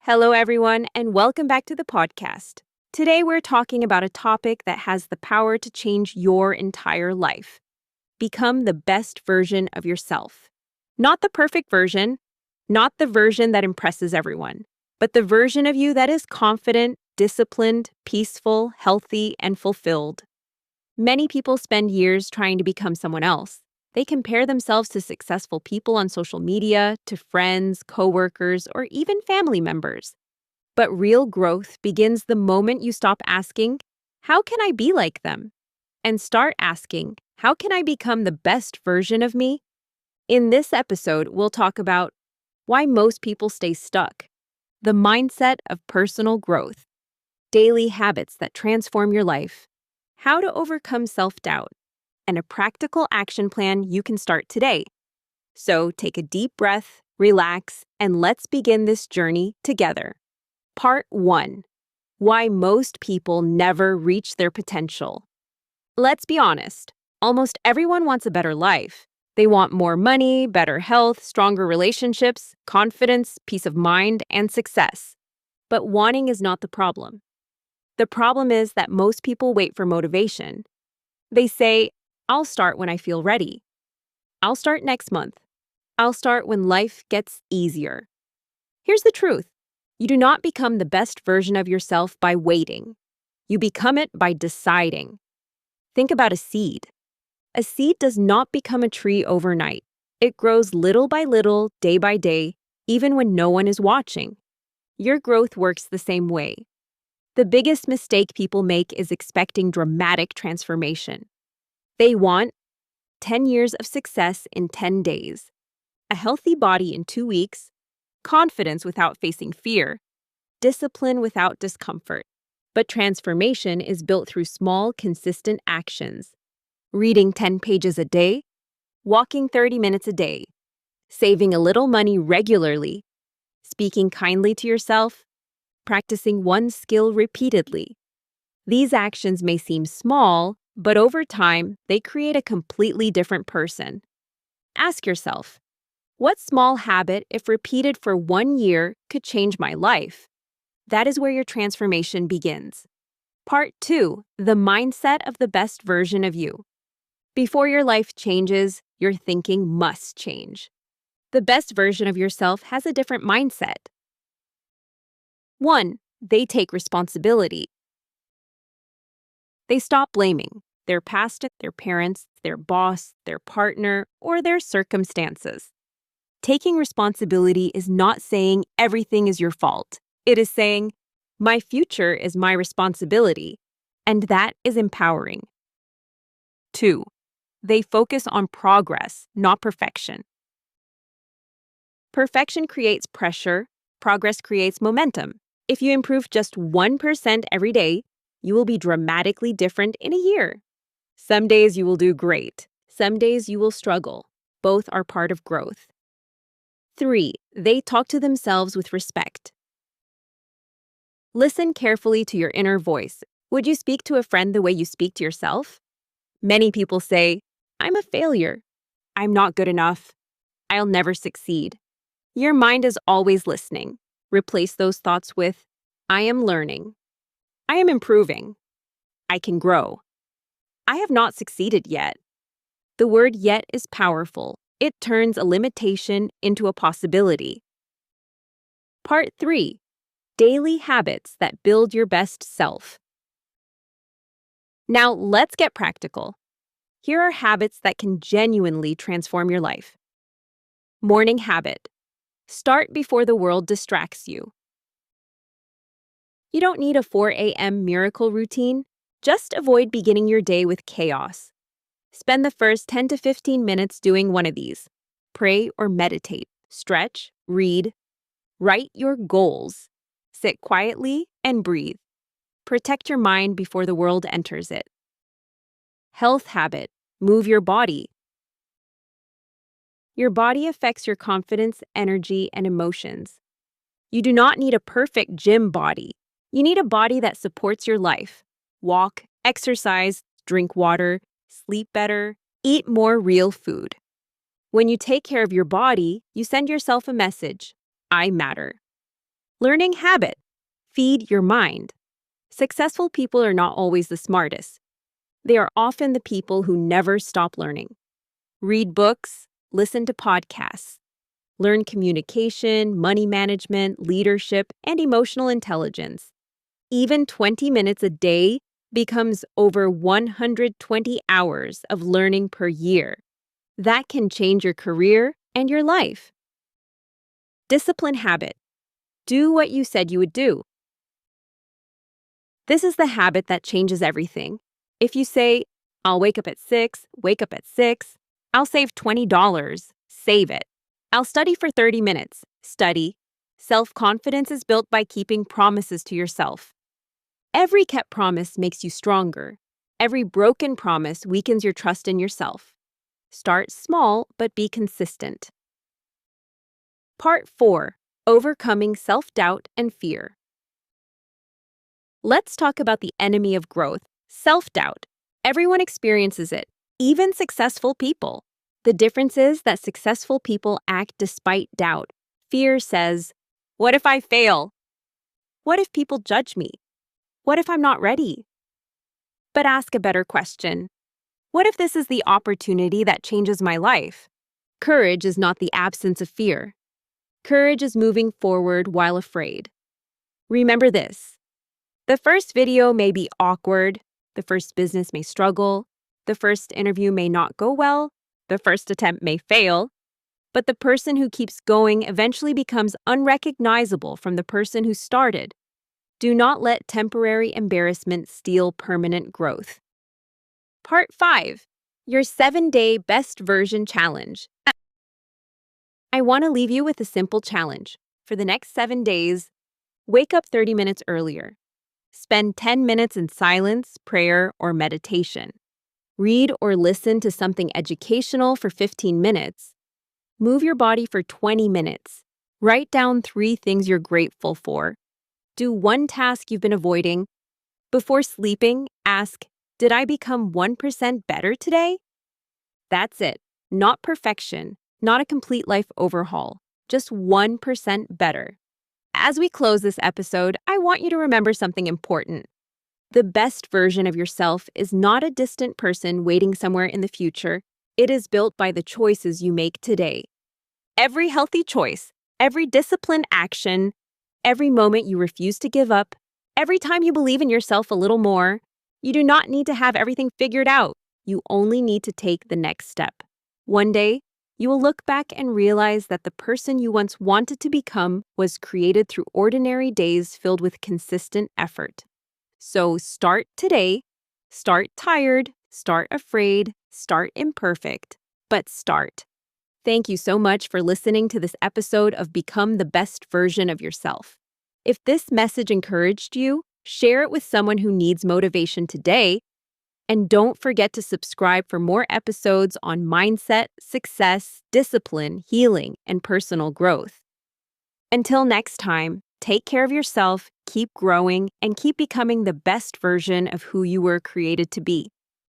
Hello, everyone, and welcome back to the podcast. Today, we're talking about a topic that has the power to change your entire life. Become the best version of yourself. Not the perfect version, not the version that impresses everyone, but the version of you that is confident, disciplined, peaceful, healthy, and fulfilled. Many people spend years trying to become someone else. They compare themselves to successful people on social media, to friends, coworkers, or even family members. But real growth begins the moment you stop asking, how can I be like them? And start asking, how can I become the best version of me? In this episode, we'll talk about why most people stay stuck, the mindset of personal growth, daily habits that transform your life, how to overcome self-doubt, and a practical action plan you can start today. So take a deep breath, relax, and let's begin this journey together. Part 1. Why most people never reach their potential. Let's be honest. Almost everyone wants a better life. They want more money, better health, stronger relationships, confidence, peace of mind, and success. But wanting is not the problem. The problem is that most people wait for motivation. They say, I'll start when I feel ready. I'll start next month. I'll start when life gets easier. Here's the truth. You do not become the best version of yourself by waiting. You become it by deciding. Think about a seed. A seed does not become a tree overnight. It grows little by little, day by day, even when no one is watching. Your growth works the same way. The biggest mistake people make is expecting dramatic transformation. They want 10 years of success in 10 days, a healthy body in 2 weeks, confidence without facing fear, discipline without discomfort. But transformation is built through small, consistent actions. Reading 10 pages a day, walking 30 minutes a day, saving a little money regularly, speaking kindly to yourself, practicing one skill repeatedly. These actions may seem small, but over time, they create a completely different person. Ask yourself, what small habit, if repeated for 1 year, could change my life? That is where your transformation begins. Part 2. The mindset of the best version of you. Before your life changes, your thinking must change. The best version of yourself has a different mindset. 1. They take responsibility. They stop blaming their past, their parents, their boss, their partner, or their circumstances. Taking responsibility is not saying everything is your fault. It is saying, my future is my responsibility, and that is empowering. 2. They focus on progress, not perfection. Perfection creates pressure, progress creates momentum. If you improve just 1% every day, you will be dramatically different in a year. Some days you will do great. Some days you will struggle. Both are part of growth. 3. They talk to themselves with respect. Listen carefully to your inner voice. Would you speak to a friend the way you speak to yourself? Many people say, I'm a failure. I'm not good enough. I'll never succeed. Your mind is always listening. Replace those thoughts with, I am learning. I am improving. I can grow. I have not succeeded yet. The word yet is powerful. It turns a limitation into a possibility. Part 3. Daily habits that build your best self. Now let's get practical. Here are habits that can genuinely transform your life. Morning habit. Start before the world distracts you. You don't need a 4 a.m. miracle routine. Just avoid beginning your day with chaos. Spend the first 10 to 15 minutes doing one of these. Pray or meditate, stretch, read, write your goals, sit quietly, and breathe. Protect your mind before the world enters it. Health habit, move your body. Your body affects your confidence, energy, and emotions. You do not need a perfect gym body. You need a body that supports your life. Walk, exercise, drink water, sleep better, eat more real food. When you take care of your body, you send yourself a message, I matter. Learning habit. Feed your mind. Successful people are not always the smartest. They are often the people who never stop learning. Read books, listen to podcasts, learn communication, money management, leadership, and emotional intelligence. Even 20 minutes a day becomes over 120 hours of learning per year. That can change your career and your life. Discipline habit. Do what you said you would do. This is the habit that changes everything. If you say, I'll wake up at 6, wake up at 6. I'll save $20, save it. I'll study for 30 minutes, study. Self-confidence is built by keeping promises to yourself. Every kept promise makes you stronger. Every broken promise weakens your trust in yourself. Start small, but be consistent. Part 4. Overcoming self-doubt and fear. Let's talk about the enemy of growth, self-doubt. Everyone experiences it, even successful people. The difference is that successful people act despite doubt. Fear says, what if I fail? What if people judge me? What if I'm not ready? But ask a better question. What if this is the opportunity that changes my life? Courage is not the absence of fear. Courage is moving forward while afraid. Remember this. The first video may be awkward. The first business may struggle. The first interview may not go well. The first attempt may fail. But the person who keeps going eventually becomes unrecognizable from the person who started. Do not let temporary embarrassment steal permanent growth. Part 5. Your 7-Day Best Version Challenge. I want to leave you with a simple challenge. For the next 7 days, wake up 30 minutes earlier. Spend 10 minutes in silence, prayer, or meditation. Read or listen to something educational for 15 minutes. Move your body for 20 minutes. Write down 3 things you're grateful for. Do 1 task you've been avoiding. Before sleeping, ask, did I become 1% better today? That's it. Not perfection, not a complete life overhaul, just 1% better. As we close this episode, I want you to remember something important. The best version of yourself is not a distant person waiting somewhere in the future. It is built by the choices you make today. Every healthy choice, every disciplined action, every moment you refuse to give up, every time you believe in yourself a little more. You do not need to have everything figured out. You only need to take the next step. One day, you will look back and realize that the person you once wanted to become was created through ordinary days filled with consistent effort. So start today, start tired, start afraid, start imperfect, but start. Thank you so much for listening to this episode of Become the Best Version of Yourself. If this message encouraged you, share it with someone who needs motivation today. And don't forget to subscribe for more episodes on mindset, success, discipline, healing, and personal growth. Until next time, take care of yourself, keep growing, and keep becoming the best version of who you were created to be.